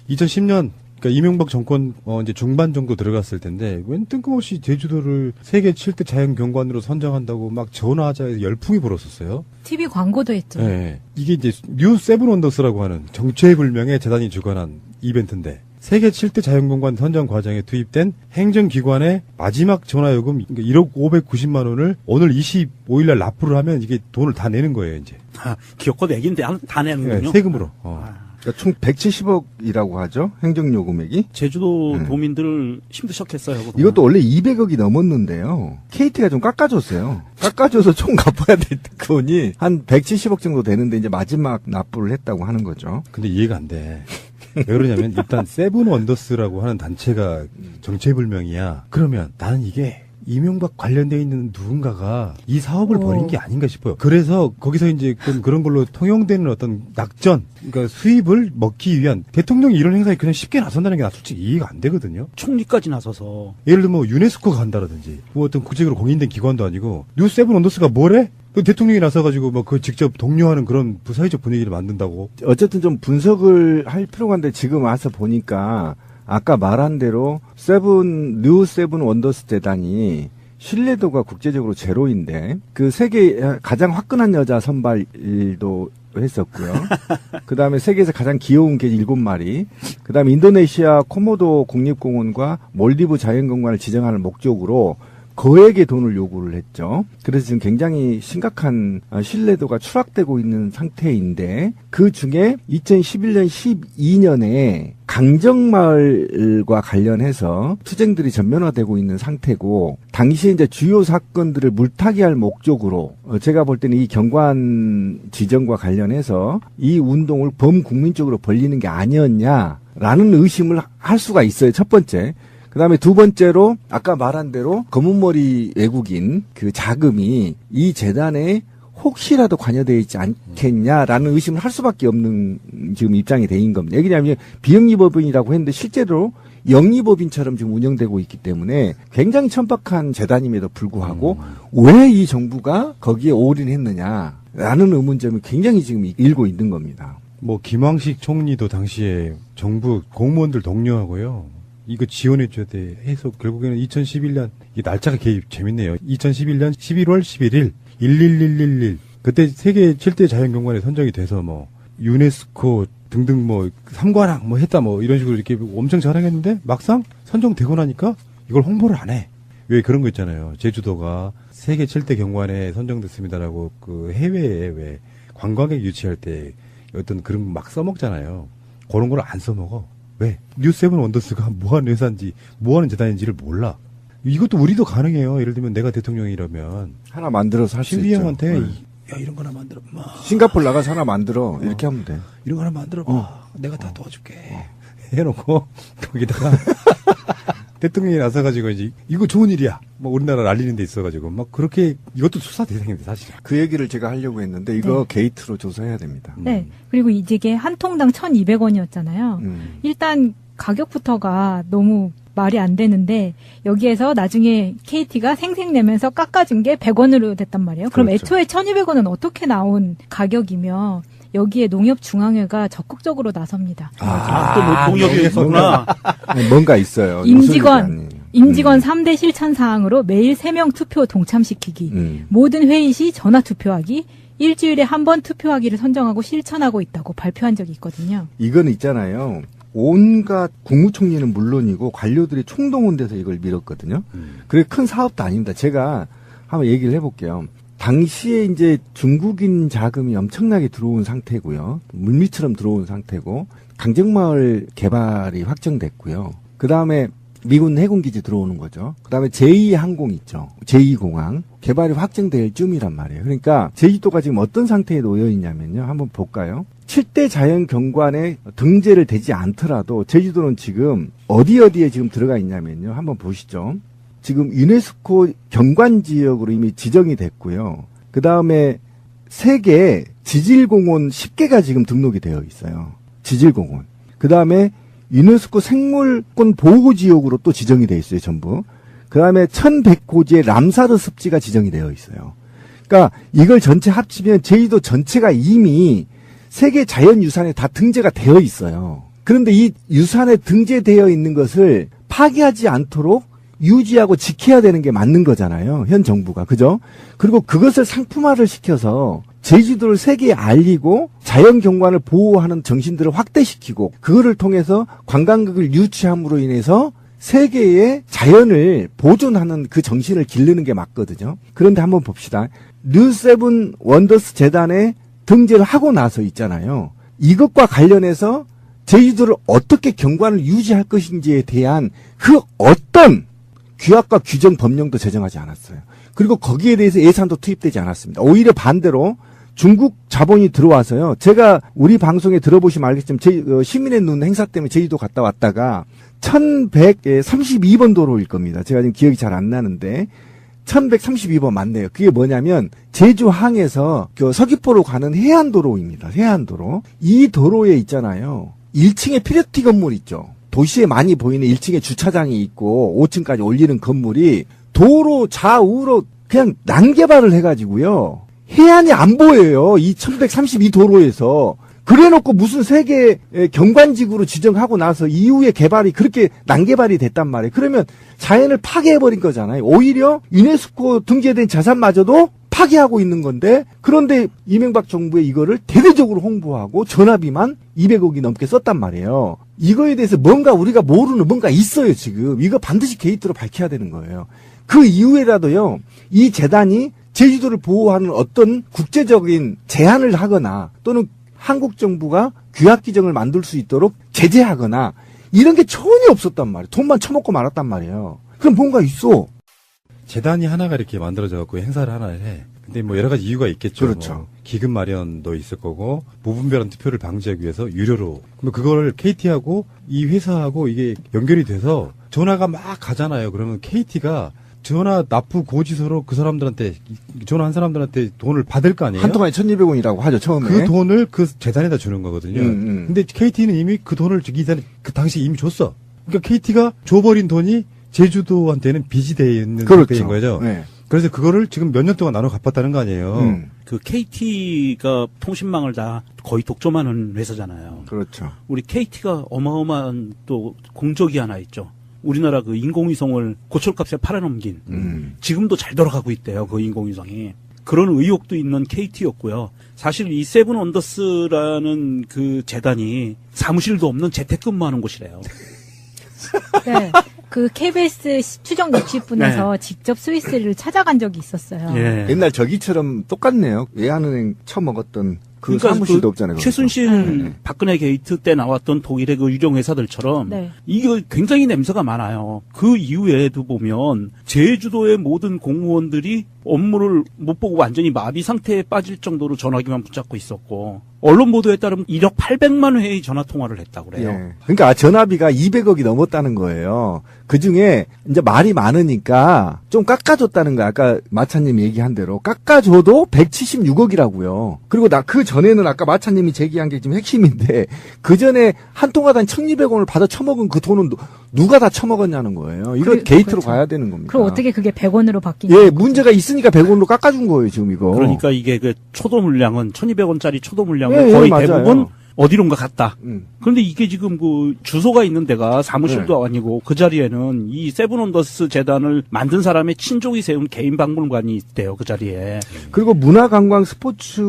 2010년 그러니까 이명박 정권 이제 중반 정도 들어갔을 텐데 웬 뜬금없이 제주도를 세계 7대 자연경관으로 선정한다고 막 전화하자 열풍이 불었었어요. TV 광고도 했죠. 네. 이게 이제 뉴 세븐 원더스라고 하는 정체불명의 재단이 주관한 이벤트인데 세계 7대 자연경관 선정 과정에 투입된 행정기관의 마지막 전화요금 1억 590만 원을 오늘 25일 날 납부를 하면 이게 돈을 다 내는 거예요, 이제. 기업과 내긴데 다 내는군요. 네, 세금으로. 그러니까 총 170억이라고 하죠. 행정료 금액이. 제주도 도민들을 힘드셨겠어요. 그동안. 이것도 원래 200억이 넘었는데요. KT가 좀 깎아줬어요. 깎아줘서 총 갚아야 될 돈이 한 170억 정도 되는데 이제 마지막 납부를 했다고 하는 거죠. 근데 이해가 안 돼. 왜 그러냐면 일단 세븐 원더스라고 하는 단체가 정체불명이야. 그러면 나는 이게 이명박 관련되어 있는 누군가가 이 사업을 벌인 게 아닌가 싶어요. 그래서 거기서 이제 그런 걸로 통용되는 어떤 낙전, 그러니까 수입을 먹기 위한 대통령이 이런 행사에 그냥 쉽게 나선다는 게 나 솔직히 이해가 안 되거든요. 총리까지 나서서. 예를 들면 뭐 유네스코가 간다라든지 뭐 어떤 국제적으로 공인된 기관도 아니고 뉴 세븐 원더스가 뭐래? 그 대통령이 나서가지고 뭐 그 직접 독려하는 그런 부사회적 분위기를 만든다고. 어쨌든 좀 분석을 할 필요가 있는데 지금 와서 보니까 아까 말한 대로 뉴 세븐 원더스 재단이 신뢰도가 국제적으로 제로인데 그 세계 가장 화끈한 여자 선발도 했었고요. 그 다음에 세계에서 가장 귀여운 개 7마리. 그 다음에 인도네시아 코모도 국립공원과 몰디브 자연경관을 지정하는 목적으로 거액의 돈을 요구를 했죠. 그래서 지금 굉장히 심각한 신뢰도가 추락되고 있는 상태인데 그 중에 2011년 12년에 강정마을과 관련해서 투쟁들이 전면화되고 있는 상태고 당시에 이제 주요 사건들을 물타기할 목적으로 제가 볼 때는 이 경관 지정과 관련해서 이 운동을 범국민적으로 벌리는 게 아니었냐라는 의심을 할 수가 있어요. 첫 번째. 그 다음에 두 번째로 아까 말한 대로 검은머리 외국인 그 자금이 이 재단에 혹시라도 관여되어 있지 않겠냐라는 의심을 할 수밖에 없는 지금 입장이 된 겁니다. 왜냐하면 비영리법인이라고 했는데 실제로 영리법인처럼 지금 운영되고 있기 때문에 굉장히 천박한 재단임에도 불구하고 왜 이 정부가 거기에 올인했느냐라는 의문점이 굉장히 지금 일고 있는 겁니다. 뭐 김황식 총리도 당시에 정부 공무원들 독려하고요. 이거 지원해줘야 돼 해서 결국에는 2011년 이 날짜가 재밌네요. 2011년 11월 11일 11111 그때 세계 7대 자연경관에 선정이 돼서 뭐 유네스코 등등 뭐 삼관왕 뭐 했다 뭐 이런 식으로 이렇게 엄청 자랑했는데 막상 선정되고 나니까 이걸 홍보를 안 해. 왜 그런 거 있잖아요. 제주도가 세계 7대 경관에 선정됐습니다라고 그 해외에 왜 관광객 유치할 때 어떤 그런 거 막 써먹잖아요. 그런 걸 안 써먹어. 왜? 뉴 세븐 원더스가 뭐하는 회사인지 뭐하는 재단인지를 몰라. 이것도 우리도 가능해요. 예를 들면 내가 대통령이라면 하나 만들어서 할 수 있죠. 신비 형한테 야 이런 거 하나 만들어 봐. 싱가포르 나가서 하나 만들어. 이렇게 하면 돼. 이런 거 하나 만들어 봐. 내가 다 도와줄게. 해놓고 거기다가 대통령이 나서가지고 이제 이거 좋은 일이야. 뭐 우리나라를 알리는 데 있어가지고 막 그렇게 이것도 수사 대상인데 사실. 그 얘기를 제가 하려고 했는데 이거 게이트로 조사해야 됩니다. 네. 그리고 이게 한 통당 1,200원이었잖아요. 일단 가격부터가 너무 말이 안 되는데 여기에서 나중에 KT가 생색내면서 깎아준 게 100원으로 됐단 말이에요. 그럼 그렇죠. 애초에 1,200원은 어떻게 나온 가격이며 여기에 농협중앙회가 적극적으로 나섭니다. 또 뭐 동력이 있었구나. 뭔가 있어요. 임직원 3대 실천 사항으로 매일 3명 투표 동참시키기, 모든 회의 시 전화 투표하기, 일주일에 한 번 투표하기를 선정하고 실천하고 있다고 발표한 적이 있거든요. 이건 있잖아요. 온갖 국무총리는 물론이고 관료들이 총동원돼서 이걸 밀었거든요. 그게 큰 사업도 아닙니다. 제가 한번 얘기를 해볼게요. 당시에 이제 중국인 자금이 엄청나게 들어온 상태고요. 물밀처럼 들어온 상태고 강정마을 개발이 확정됐고요. 그 다음에 미군 해군기지 들어오는 거죠. 그 다음에 제2항공 있죠. 제2공항 개발이 확정될 쯤이란 말이에요. 그러니까 제주도가 지금 어떤 상태에 놓여 있냐면요. 한번 볼까요? 7대 자연경관에 등재를 되지 않더라도 제주도는 지금 어디에 지금 들어가 있냐면요. 한번 보시죠. 지금 유네스코 경관지역으로 이미 지정이 됐고요. 그 다음에 세계 지질공원 10개가 지금 등록이 되어 있어요. 지질공원. 그 다음에 유네스코 생물권 보호지역으로 또 지정이 되어 있어요. 전부. 그 다음에 1100고지의 람사르 습지가 지정이 되어 있어요. 그러니까 이걸 전체 합치면 제주도 전체가 이미 세계 자연유산에 다 등재가 되어 있어요. 그런데 이 유산에 등재되어 있는 것을 파기하지 않도록 유지하고 지켜야 되는 게 맞는 거잖아요. 현 정부가. 그죠? 그리고 그것을 상품화를 시켜서 제주도를 세계에 알리고 자연 경관을 보호하는 정신들을 확대시키고 그거를 통해서 관광객을 유치함으로 인해서 세계의 자연을 보존하는 그 정신을 기르는 게 맞거든요. 그런데 한번 봅시다. 뉴 세븐 원더스 재단에 등재를 하고 나서 있잖아요. 이것과 관련해서 제주도를 어떻게 경관을 유지할 것인지에 대한 그 어떤 규약과 규정 법령도 제정하지 않았어요. 그리고 거기에 대해서 예산도 투입되지 않았습니다. 오히려 반대로 중국 자본이 들어와서요. 제가 우리 방송에 들어보시면 알겠지만 시민의 눈 행사 때문에 제주도 갔다 왔다가 1132번 도로일 겁니다. 제가 지금 기억이 잘 안 나는데 1132번 맞네요. 그게 뭐냐면 제주항에서 서귀포로 가는 해안도로입니다. 해안도로. 이 도로에 있잖아요. 1층에 피레티 건물 있죠. 도시에 많이 보이는 1층에 주차장이 있고 5층까지 올리는 건물이 도로 좌우로 그냥 난개발을 해가지고요. 해안이 안 보여요. 이 1132 도로에서. 그래놓고 무슨 세계 경관지구로 지정하고 나서 이후에 개발이 그렇게 난개발이 됐단 말이에요. 그러면 자연을 파괴해버린 거잖아요. 오히려 유네스코 등재된 자산마저도 파괴하고 있는 건데 그런데 이명박 정부의 이거를 대대적으로 홍보하고 전화비만 200억이 넘게 썼단 말이에요. 이거에 대해서 뭔가 우리가 모르는 뭔가 있어요 지금. 이거 반드시 게이트로 밝혀야 되는 거예요. 그 이후에라도요. 이 재단이 제주도를 보호하는 어떤 국제적인 제한을 하거나 또는 한국 정부가 규약 규정을 만들 수 있도록 제재하거나 이런 게 전혀 없었단 말이에요. 돈만 처먹고 말았단 말이에요. 그럼 뭔가 있어. 재단이 하나가 이렇게 만들어져 갖고 행사를 하나 해. 근데 뭐 여러 가지 이유가 있겠죠. 그렇죠. 뭐 기금 마련도 있을 거고 무분별한 투표를 방지하기 위해서 유료로. 그럼 그걸 KT하고 이 회사하고 이게 연결이 돼서 전화가 막 가잖아요. 그러면 KT가 전화 납부 고지서로 그 사람들한테 전화한 사람들한테 돈을 받을 거 아니에요? 한 통에 1,200원이라고 하죠 처음에. 그 돈을 그 재단에다 주는 거거든요. 근데 KT는 이미 그 돈을 그 당시 이미 줬어. 그러니까 KT가 줘버린 돈이 제주도한테는 빚이 돼 있는 그렇죠. 상태인 거죠. 네. 그래서 그거를 지금 몇 년 동안 나눠 갚았다는 거 아니에요. 그 KT가 통신망을 다 거의 독점하는 회사잖아요. 그렇죠. 우리 KT가 어마어마한 또 공적이 하나 있죠. 우리나라 그 인공위성을 고철값에 팔아넘긴 지금도 잘 돌아가고 있대요. 그 인공위성이. 그런 의혹도 있는 KT였고요. 사실 이 세븐 원더스라는 그 재단이 사무실도 없는 재택근무하는 곳이래요. 네. 그 KBS 추정 60분에서 직접 스위스를 찾아간 적이 있었어요. 예. 옛날 저기처럼 똑같네요. 외환은행 처먹었던 그 그러니까 사무실도 없잖아요. 최순실 박근혜 게이트 때 나왔던 독일의 그 유령 회사들처럼 네. 이거 굉장히 냄새가 많아요. 그 이후에도 보면 제주도의 모든 공무원들이 업무를 못 보고 완전히 마비 상태에 빠질 정도로 전화기만 붙잡고 있었고 언론 보도에 따르면 1억 800만 회의 전화 통화를 했다고 그래요. 예. 그러니까 전화비가 200억이 넘었다는 거예요. 그 중에 이제 말이 많으니까 좀 깎아줬다는 거야. 아까 마차님 얘기한 대로 깎아줘도 176억이라고요. 그리고 그 전에는 아까 마차님이 제기한 게 지금 핵심인데 그 전에 한 통화당 1,200원을 받아 처먹은 그 돈은 누가 다 처먹었냐는 거예요. 이거 게이트로 그렇죠. 가야 되는 겁니다. 그럼 어떻게 그게 100원으로 바뀌냐? 예, 문제가 있으니까 100원으로 깎아준 거예요, 지금 이거. 그러니까 이게 그 초도 물량은 1,200원짜리 초도 물량은 예, 거의 맞아요. 대부분 어디론가 갔다. 음. 그런데 이게 지금 그 주소가 있는 데가 사무실도 아니고 그 자리에는 이 세븐원더스 재단을 만든 사람의 친족이 세운 개인 박물관이 있대요. 그 자리에. 그리고 문화관광 스포츠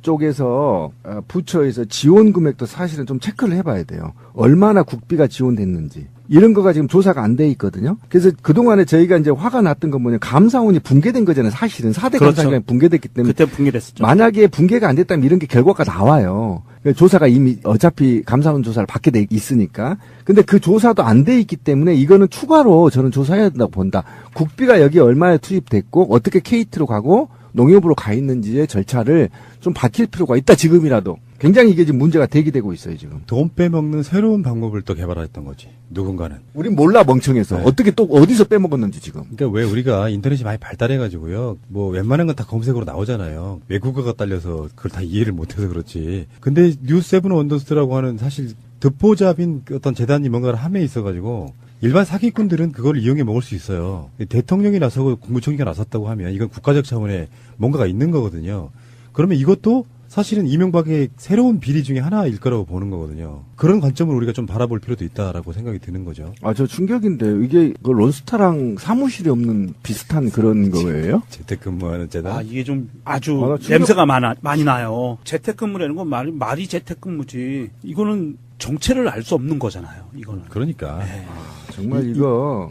쪽에서 부처에서 지원 금액도 사실은 좀 체크를 해봐야 돼요. 얼마나 국비가 지원됐는지. 이런 거가 지금 조사가 안 돼 있거든요. 그래서 그동안에 저희가 이제 화가 났던 건 뭐냐. 감사원이 붕괴된 거잖아요. 사실은 4대 그렇죠. 감사원이 붕괴됐기 때문에. 그때 붕괴됐었죠. 만약에 붕괴가 안 됐다면 이런 게 결과가 나와요. 조사가 이미 어차피 감사원 조사를 받게 돼 있으니까. 근데 그 조사도 안 돼 있기 때문에 이거는 추가로 저는 조사해야 된다고 본다. 국비가 여기 얼마에 투입됐고 어떻게 KT로 가고 농협으로 가 있는지의 절차를 좀 밝힐 필요가 있다. 지금이라도. 굉장히 이게 지금 문제가 대기되고 있어요, 지금. 돈 빼먹는 새로운 방법을 또 개발했던 거지. 누군가는. 우린 몰라, 멍청해서. 네. 어떻게 또 어디서 빼먹었는지 지금. 그러니까 왜 우리가 인터넷이 많이 발달해가지고요. 뭐 웬만한 건 다 검색으로 나오잖아요. 외국어가 딸려서 그걸 다 이해를 못해서 그렇지. 근데 뉴 세븐 원더스라고 하는 사실 듣보잡인 어떤 재단이 뭔가를 함에 있어가지고 일반 사기꾼들은 그걸 이용해 먹을 수 있어요. 대통령이 나서고 국무총리가 나섰다고 하면 이건 국가적 차원의 뭔가가 있는 거거든요. 그러면 이것도 사실은 이명박의 새로운 비리 중에 하나일 거라고 보는 거거든요. 그런 관점을 우리가 좀 바라볼 필요도 있다라고 생각이 드는 거죠. 아, 저 충격인데 이게 그 론스타랑 사무실이 없는 비슷한 그런 거예요? 재택근무하는 재단. 아, 이게 좀 아주 아, 나 충격- 냄새가 많이 나요. 재택근무라는 건 말이 재택근무지. 이거는 정체를 알 수 없는 거잖아요. 이거는. 그러니까. 네. 정말 이거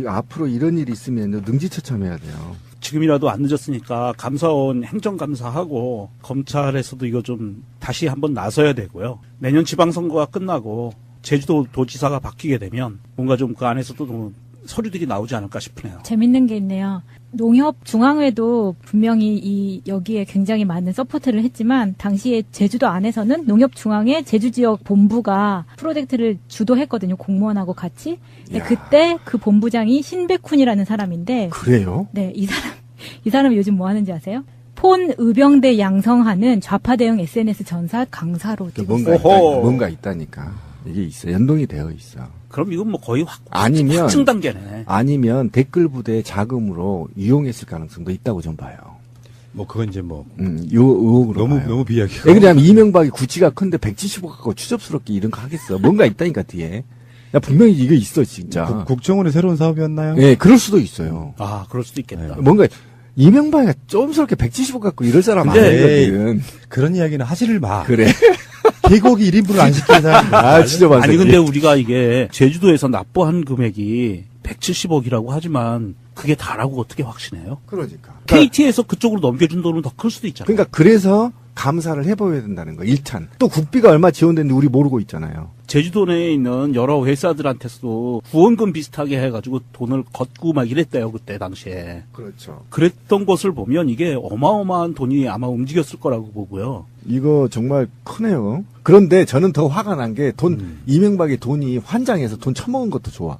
앞으로 이런 일이 있으면 능지처참해야 돼요. 지금이라도 안 늦었으니까 감사원 행정감사하고 검찰에서도 이거 좀 다시 한번 나서야 되고요. 내년 지방선거가 끝나고 제주도 도지사가 바뀌게 되면 뭔가 좀 그 안에서도 좀 서류들이 나오지 않을까 싶네요. 재밌는 게 있네요. 농협 중앙회도 분명히 여기에 굉장히 많은 서포트를 했지만 당시에 제주도 안에서는 농협 중앙회 제주지역 본부가 프로젝트를 주도했거든요. 공무원하고 같이. 네, 그때 그 본부장이 신백훈이라는 사람인데 그래요? 네, 이 사람이 요즘 뭐 하는지 아세요? 폰 의병대 양성하는 좌파 대응 SNS 전사 강사로 뛰고 있어요. 뭔가 있다니까. 이게 있어. 연동이 되어 있어. 그럼 이건 뭐 거의 아니면 확증 단계네. 아니면 댓글 부대 자금으로 이용했을 가능성도 있다고 좀 봐요. 뭐 그건 이제 뭐 요 의혹으로 봐요. 너무 비약이고. 왜 그러냐면 이명박이 구치가 큰데 170억 갖고 추접스럽게 이런 거 하겠어. 뭔가 있다니까 뒤에. 야 분명히 이거 있어 진짜. 국정원의 새로운 사업이었나요? 예, 그럴 수도 있어요. 아, 그럴 수도 있겠다. 뭔가 이명박이가 좀스럽게 170억 갖고 이럴 사람 근데 아니거든. 그런 이야기는 하지를 마. 그래. 개고기 1인분을 안 시키는 사람. 아 진짜 맞아. 아니 근데 우리가 이게 제주도에서 납부한 금액이 170억이라고 하지만 그게 다라고 어떻게 확신해요? 그러니까. KT에서 그쪽으로 넘겨준 돈은 더 클 수도 있잖아요. 그러니까 그래서 감사를 해봐야 된다는 거. 1찬. 또 국비가 얼마 지원됐는데 우리 모르고 있잖아요. 제주도 내에 있는 여러 회사들한테서도 후원금 비슷하게 해가지고 돈을 걷고 막 이랬대요 그때 당시에. 그렇죠. 그랬던 것을 보면 이게 어마어마한 돈이 아마 움직였을 거라고 보고요. 이거 정말 크네요. 그런데 저는 더 화가 난 게 이명박의 돈이 환장해서 돈 처먹은 것도 좋아.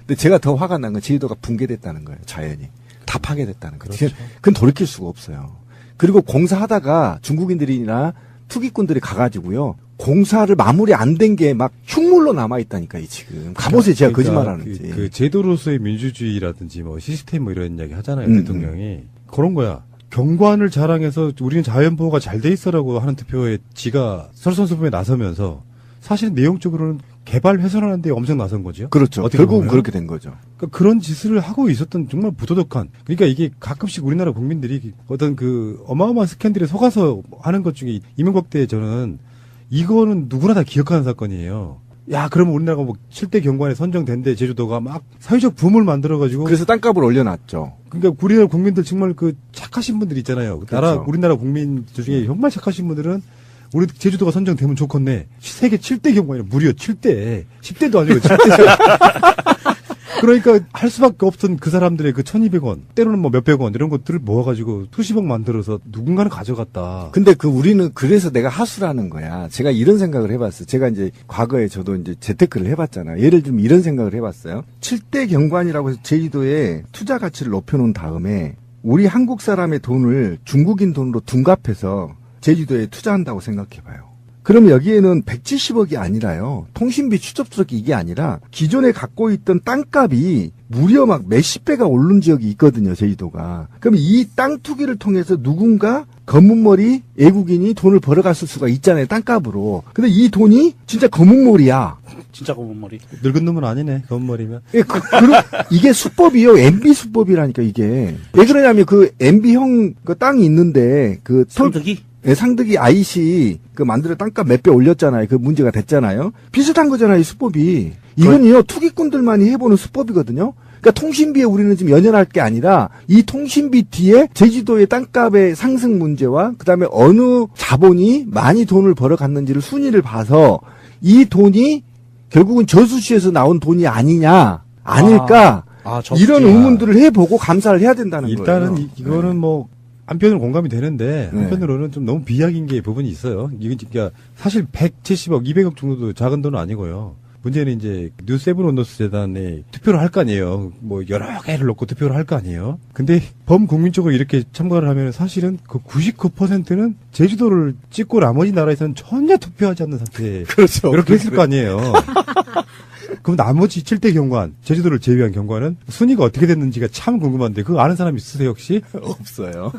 근데 제가 더 화가 난 건 제주도가 붕괴됐다는 거예요. 자연이. 다 파괴됐다는 거예요. 그렇죠. 그건 돌이킬 수가 없어요. 그리고 공사하다가 중국인들이나 투기꾼들이 가가지고요. 공사를 마무리 안 된 게 막 흉물로 남아있다니까요, 지금. 가보세요, 제가 거짓말 하는지. 그 제도로서의 민주주의라든지 뭐 시스템 뭐 이런 이야기 하잖아요, 대통령이. 그런 거야. 경관을 자랑해서 우리는 자연보호가 잘 돼 있어라고 하는 투표에 지가 설선수범에 나서면서 사실은 내용적으로는 개발 훼손하는 데 엄청 나선 거죠. 그렇죠. 어떻게 결국은 보면. 그렇게 된 거죠. 그러니까 그런 짓을 하고 있었던 정말 부도덕한. 그러니까 이게 가끔씩 우리나라 국민들이 어떤 그 어마어마한 스캔들에 속아서 하는 것 중에 이명박 때 저는 이거는 누구나 다 기억하는 사건이에요. 야, 그러면 우리나라가 뭐 7대 경관에 선정된데 제주도가 막 사회적 붐을 만들어가지고. 그래서 땅값을 올려놨죠. 그러니까 우리나라 국민들 정말 그 착하신 분들 있잖아요. 그렇죠. 우리나라 국민 중에 정말 착하신 분들은 우리 제주도가 선정되면 좋겠네. 세계 7대 경관이 무려 7대. 10대도 아니고 7대잖아. 그러니까 할 수밖에 없던 그 사람들의 그 1,200원, 때로는 뭐 몇백 원 이런 것들을 모아가지고 수십억 만들어서 누군가는 가져갔다. 근데 우리는 그래서 내가 하수라는 거야. 제가 이런 생각을 해봤어요. 제가 이제 과거에 저도 이제 재테크를 해봤잖아요. 예를 들면 이런 생각을 해봤어요. 7대 경관이라고 해서 제주도에 투자 가치를 높여놓은 다음에 우리 한국 사람의 돈을 중국인 돈으로 둔갑해서 제주도에 투자한다고 생각해봐요. 그럼 여기에는 170억이 아니라요. 통신비 추접스럽게 이게 아니라 기존에 갖고 있던 땅값이 무려 막 몇십 배가 오른 지역이 있거든요. 제주도가. 그럼 이 땅 투기를 통해서 누군가 검은머리 외국인이 돈을 벌어갔을 수가 있잖아요. 땅값으로. 근데 이 돈이 진짜 검은머리야. 진짜 검은 머리. 늙은 놈은 아니네. 검은머리면. 예, 이게 수법이요. MB 수법이라니까 이게. 왜 그러냐면 그 MB형 그 땅이 있는데 그 상득이? 예, 상득이 IC 그 만들어 땅값 몇 배 올렸잖아요. 그 문제가 됐잖아요. 비슷한 거잖아요, 이 수법이. 이건요, 투기꾼들만이 해보는 수법이거든요. 그러니까 통신비에 우리는 지금 연연할 게 아니라 이 통신비 뒤에 제주도의 땅값의 상승 문제와 그다음에 어느 자본이 많이 돈을 벌어갔는지를 순위를 봐서 이 돈이 결국은 저수지에서 나온 돈이 아닐까. 저수지야. 이런 의문들을 해보고 감사를 해야 된다는 일단은 거예요. 이거는 뭐 한편으로 공감이 되는데 네. 한편으로는 좀 너무 비약인 게 부분이 있어요. 이건 진짜 사실 170억, 200억 정도도 작은 돈은 아니고요. 문제는 이제 뉴세븐 원더스 재단에 투표를 할 거 아니에요. 뭐 여러 개를 놓고 투표를 할 거 아니에요. 근데 범국민적으로 이렇게 참가를 하면 사실은 그 99%는 제주도를 찍고 나머지 나라에서는 전혀 투표하지 않는 상태. 그렇죠. 이렇게 했을 거 아니에요. 그럼 나머지 7대 경관, 제주도를 제외한 경관은 순위가 어떻게 됐는지가 참 궁금한데 그거 아는 사람 있으세요 혹시? 없어요.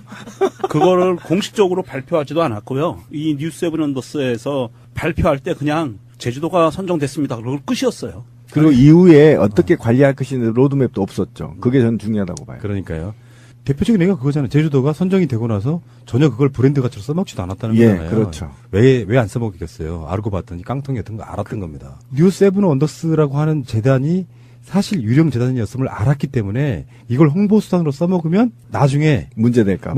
그거를 공식적으로 발표하지도 않았고요. 이 뉴세븐 언더스에서 발표할 때 그냥 제주도가 선정됐습니다. 그걸 끝이었어요. 그리고 이후에 어떻게 관리할 것이는 로드맵도 없었죠. 그게 저는 중요하다고 봐요. 그러니까요. 대표적인 예가 그거잖아요. 제주도가 선정이 되고 나서 전혀 그걸 브랜드 가치로 써먹지도 않았다는 예, 거잖아요. 그렇죠. 왜 안 써먹겠어요? 알고 봤더니 깡통이었던 거 알았던 겁니다. 뉴세븐 언더스라고 하는 재단이 사실 유령 재단이었음을 알았기 때문에 이걸 홍보 수단으로 써먹으면 나중에 문제 될까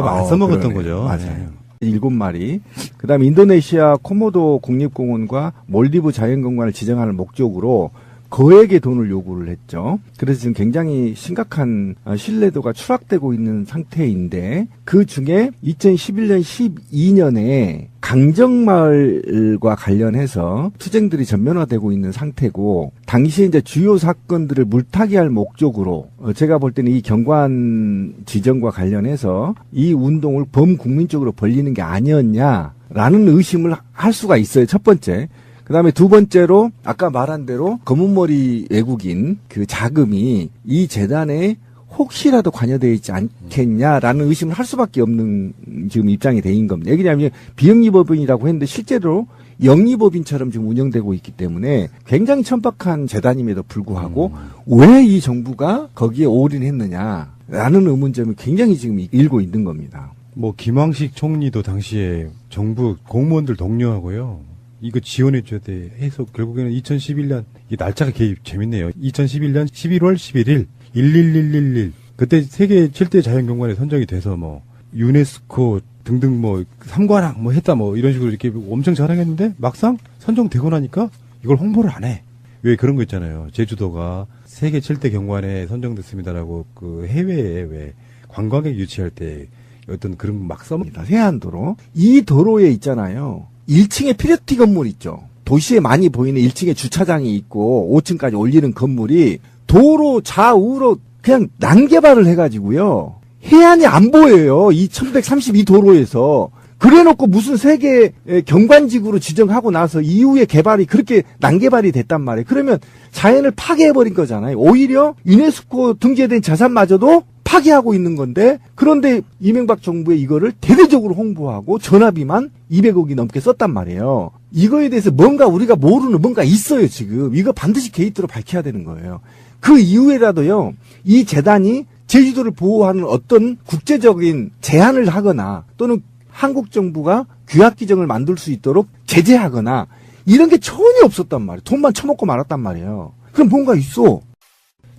봐 안 써먹었던 거죠. 맞아요. 7마리. 그다음에 인도네시아 코모도 국립공원과 몰디브 자연공원을 지정하는 목적으로 거액의 돈을 요구를 했죠. 그래서 지금 굉장히 심각한 신뢰도가 추락되고 있는 상태인데 그 중에 2011년 12년에 강정마을과 관련해서 투쟁들이 전면화되고 있는 상태고 당시에 이제 주요 사건들을 물타기할 목적으로 제가 볼 때는 이 경관 지정과 관련해서 이 운동을 범국민적으로 벌리는 게 아니었냐라는 의심을 할 수가 있어요. 첫 번째. 그 다음에 두 번째로 아까 말한 대로 검은머리 외국인 그 자금이 이 재단에 혹시라도 관여되어 있지 않겠냐라는 의심을 할 수밖에 없는 지금 입장이 된 겁니다. 왜냐하면 비영리법인이라고 했는데 실제로 영리법인처럼 지금 운영되고 있기 때문에 굉장히 천박한 재단임에도 불구하고 왜 이 정부가 거기에 올인했느냐라는 의문점이 굉장히 지금 일고 있는 겁니다. 뭐 김황식 총리도 당시에 정부 공무원들 독려하고요. 이거 지원해줘야 돼 해서 결국에는 2011년 이 날짜가 재밌네요. 2011년 11월 11일 11111 그때 세계 7대 자연경관에 선정이 돼서 뭐 유네스코 등등 뭐 삼관왕 뭐 했다 뭐 이런 식으로 이렇게 엄청 자랑했는데 막상 선정되고 나니까 이걸 홍보를 안 해. 왜 그런 거 있잖아요. 제주도가 세계 7대 경관에 선정됐습니다라고 그 해외에 왜 관광객 유치할 때 어떤 그런 막 써먹니다. 해안도로 이 도로에 있잖아요. 1층에 피레티 건물 있죠. 도시에 많이 보이는 1층에 주차장이 있고 5층까지 올리는 건물이 도로 좌우로 그냥 난개발을 해가지고요. 해안이 안 보여요. 이 1132도로에서. 그래놓고 무슨 세계 경관지구로 지정하고 나서 이후에 개발이 그렇게 난개발이 됐단 말이에요. 그러면 자연을 파괴해버린 거잖아요. 오히려 유네스코 등재된 자산마저도 파괴하고 있는 건데 그런데 이명박 정부의 이거를 대대적으로 홍보하고 전화비만 200억이 넘게 썼단 말이에요. 이거에 대해서 뭔가 우리가 모르는 뭔가 있어요 지금. 이거 반드시 게이트로 밝혀야 되는 거예요. 그 이후에라도요. 이 재단이 제주도를 보호하는 어떤 국제적인 제한을 하거나 또는 한국 정부가 규약 규정을 만들 수 있도록 제재하거나 이런 게 전혀 없었단 말이에요. 돈만 처먹고 말았단 말이에요. 그럼 뭔가 있어.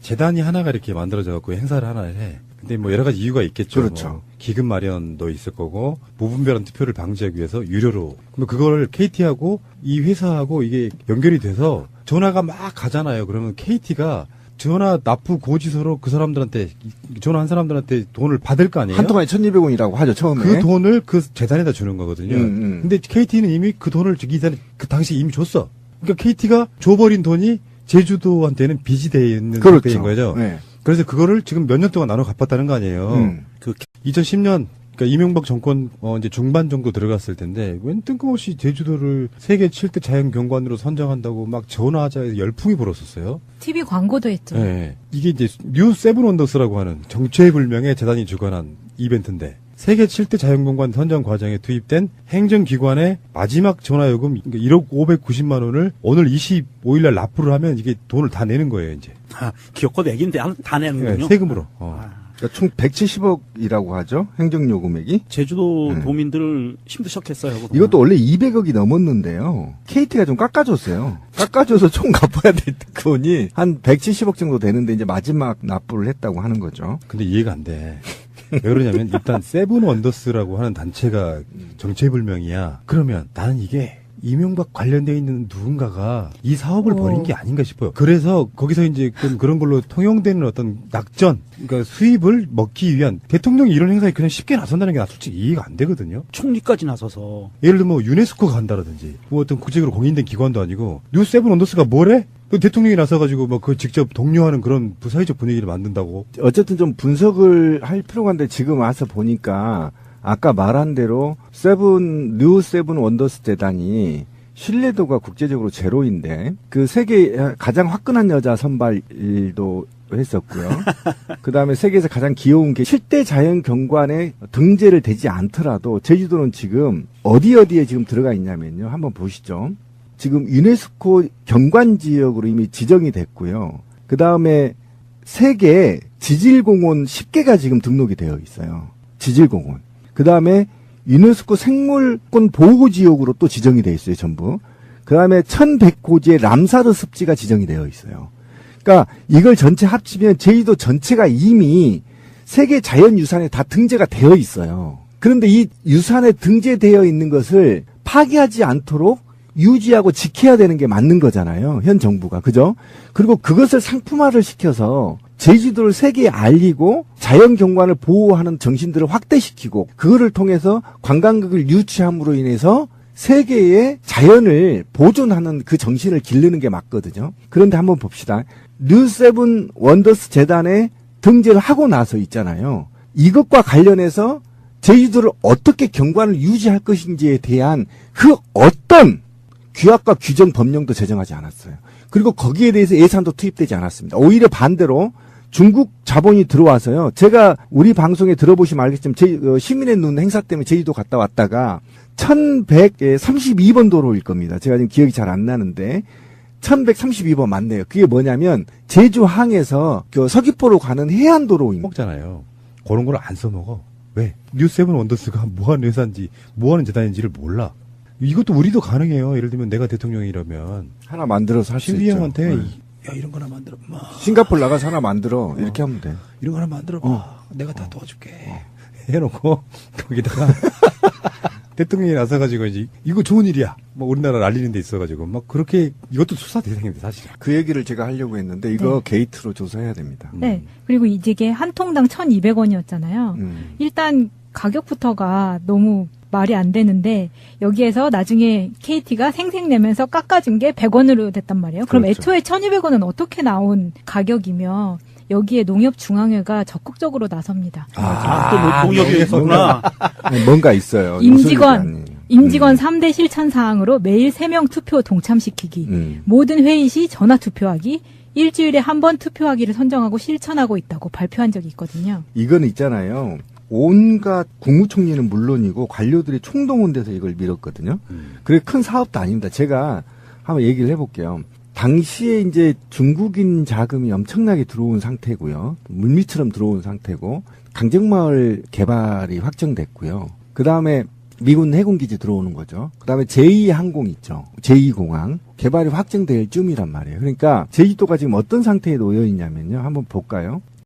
재단이 하나가 이렇게 만들어져 갖고 행사를 하나 해. 근데 뭐 여러 가지 이유가 있겠죠. 그렇죠. 뭐 기금 마련도 있을 거고 무분별한 투표를 방지하기 위해서 유료로. 그럼 그걸 KT하고 이 회사하고 이게 연결이 돼서 전화가 막 가잖아요. 그러면 KT가 전화 납부 고지서로 그 사람들한테 전화한 사람들한테 돈을 받을 거 아니에요? 한 통에 1,200원이라고 하죠 처음에. 그 돈을 그 재단에다 주는 거거든요. 근데 KT는 이미 그 돈을 그 당시 이미 줬어. 그러니까 KT가 줘버린 돈이 제주도한테는 빚이 돼 있는 그렇죠. 상태인 거죠. 네. 그래서 그거를 지금 몇 년 동안 나눠 갚았다는 거 아니에요. 그 2010년 그러니까 이명박 정권 이제 중반 정도 들어갔을 텐데 웬 뜬금없이 제주도를 세계 7대 자연경관으로 선정한다고 막 전화하자 열풍이 불었었어요. TV 광고도 했죠. 네. 이게 이제 뉴 세븐 원더스라고 하는 정체불명의 재단이 주관한 이벤트인데 세계 7대 자연경관 선정 과정에 투입된 행정기관의 마지막 전화요금 1억 590만 원을 오늘 25일 날 납부를 하면 이게 돈을 다 내는 거예요, 이제. 기업과 내긴데 다 내는군요. 네, 세금으로. 그러니까 총 170억이라고 하죠. 행정료 금액이. 제주도 도민들을 힘드셨겠어요. 그동안. 이것도 원래 200억이 넘었는데요. KT가 좀 깎아줬어요. 깎아줘서 총 갚아야 될 돈이 한 170억 정도 되는데 이제 마지막 납부를 했다고 하는 거죠. 근데 이해가 안 돼. 왜 그러냐면 일단 세븐 원더스라고 하는 단체가 정체불명이야. 그러면 나는 이게 이명박 관련되어 있는 누군가가 이 사업을 벌인 게 아닌가 싶어요. 그래서 거기서 이제 그런 걸로 통용되는 어떤 낙전, 그러니까 수입을 먹기 위한 대통령이 이런 행사에 그냥 쉽게 나선다는 게 나 솔직히 이해가 안 되거든요. 총리까지 나서서 예를 들면 뭐 유네스코가 간다라든지 뭐 어떤 국제적으로 공인된 기관도 아니고 뉴 세븐 원더스가 뭐래? 그 대통령이 나서가지고 뭐 그 직접 독려하는 그런 사회적 분위기를 만든다고. 어쨌든 좀 분석을 할 필요가 있는데 지금 와서 보니까 아까 말한 대로 뉴 세븐 원더스 재단이 신뢰도가 국제적으로 제로인데 그 세계 가장 화끈한 여자 선발도 했었고요. 그다음에 세계에서 가장 귀여운 게 7대 자연 경관에 등재를 되지 않더라도 제주도는 지금 어디에 지금 들어가 있냐면요. 한번 보시죠. 지금 유네스코 경관 지역으로 이미 지정이 됐고요. 그다음에 세계 지질공원 10개가 지금 등록이 되어 있어요. 지질공원. 그다음에 유네스코 생물권 보호지역으로 또 지정이 되어 있어요. 전부. 그다음에 1100고지의 람사르 습지가 지정이 되어 있어요. 그러니까 이걸 전체 합치면 제주도 전체가 이미 세계 자연유산에 다 등재가 되어 있어요. 그런데 이 유산에 등재되어 있는 것을 파괴하지 않도록 유지하고 지켜야 되는 게 맞는 거잖아요. 현 정부가. 그죠? 그리고 그것을 상품화를 시켜서 제주도를 세계에 알리고 자연경관을 보호하는 정신들을 확대시키고 그거를 통해서 관광객을 유치함으로 인해서 세계의 자연을 보존하는 그 정신을 기르는 게 맞거든요. 그런데 한번 봅시다. 뉴 세븐 원더스 재단에 등재를 하고 나서 있잖아요. 이것과 관련해서 제주도를 어떻게 경관을 유지할 것인지에 대한 그 어떤 규약과 규정 법령도 제정하지 않았어요. 그리고 거기에 대해서 예산도 투입되지 않았습니다. 오히려 반대로 중국 자본이 들어와서요. 제가 우리 방송에 들어보시면 알겠지만 시민의 눈 행사 때문에 제주도 갔다 왔다가 1132번 도로일 겁니다. 제가 지금 기억이 잘 안 나는데 1132번 맞네요. 그게 뭐냐면 제주항에서 그 서귀포로 가는 해안도로입니다. 먹잖아요. 그런 걸 안 써먹어. 왜? 뉴세븐 원더스가 뭐하는 회사인지 뭐하는 재단인지를 몰라. 이것도 우리도 가능해요. 예를 들면 내가 대통령이라면 하나 만들어서 할 수 있죠. 신비 형한테 네. 야 이런 거 하나 만들어. 싱가포르 나가서 하나 만들어. 이렇게 하면 돼. 이런 거 하나 만들어봐. 내가 다 도와줄게. 해놓고 거기다가 대통령이 나서가지고 이제 이거 좋은 일이야. 뭐 우리나라를 알리는 데 있어가지고 막 그렇게 이것도 수사 대상인데 사실. 그 얘기를 제가 하려고 했는데 이거 게이트로 조사해야 됩니다. 네. 그리고 이게 한 통당 1,200원이었잖아요. 일단 가격부터가 너무 말이 안 되는데 여기에서 나중에 KT가 생색내면서 깎아준 게 100원으로 됐단 말이에요. 그럼 그렇죠. 애초에 1,200원은 어떻게 나온 가격이며 여기에 농협중앙회가 적극적으로 나섭니다. 또 동역이 있었구나. 뭔가 있어요. 임직원 3대 실천 사항으로 매일 3명 투표 동참시키기, 모든 회의 시 전화 투표하기, 일주일에 한 번 투표하기를 선정하고 실천하고 있다고 발표한 적이 있거든요. 이건 있잖아요. 온갖 국무총리는 물론이고 관료들이 총동원돼서 이걸 밀었거든요. 그게 큰 사업도 아닙니다. 제가 한번 얘기를 해볼게요. 당시에 이제 중국인 자금이 엄청나게 들어온 상태고요. 물미처럼 들어온 상태고 강정마을 개발이 확정됐고요. 그 다음에 미군 해군기지 들어오는 거죠. 그 다음에 제2항공 있죠. 제2공항 개발이 확정될 쯤이란 말이에요. 그러니까 제주도가 지금 어떤 상태에 놓여 있냐면요. 한번 볼까요?